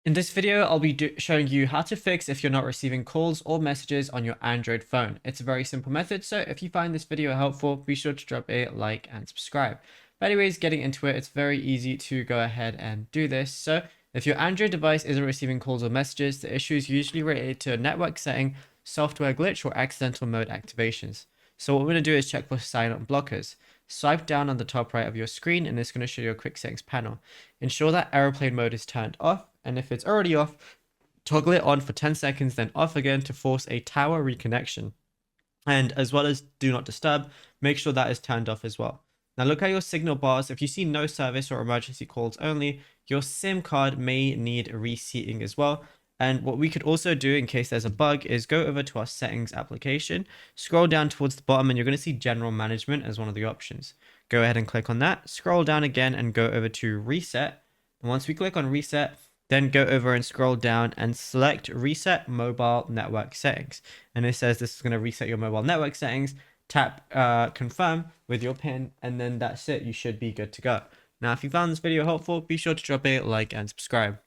In this video, I'll be showing you how to fix if you're not receiving calls or messages on your Android phone. It's a very simple method, so if you find this video helpful, be sure to drop a like and subscribe. But anyways, getting into it, it's very easy to go ahead and do this. So if your Android device isn't receiving calls or messages, the issue is usually related to a network setting, software glitch, or accidental mode activations. So what we're going to do is check for silent blockers. Swipe down on the top right of your screen and it's going to show you a quick settings panel. Ensure that airplane mode is turned off, and if it's already off, toggle it on for 10 seconds, then off again to force a tower reconnection. And as well as do not disturb, make sure that is turned off as well. Now look at your signal bars. If you see no service or emergency calls only, your SIM card may need reseating as well. And what we could also do in case there's a bug is go over to our settings application, scroll down towards the bottom, and you're going to see general management as one of the options. Go ahead and click on that, scroll down again and go over to reset. And once we click on reset, then go over and scroll down and select reset mobile network settings. And it says this is going to reset your mobile network settings. Tap confirm with your PIN, and then that's it. You should be good to go. Now, if you found this video helpful, be sure to drop a like and subscribe.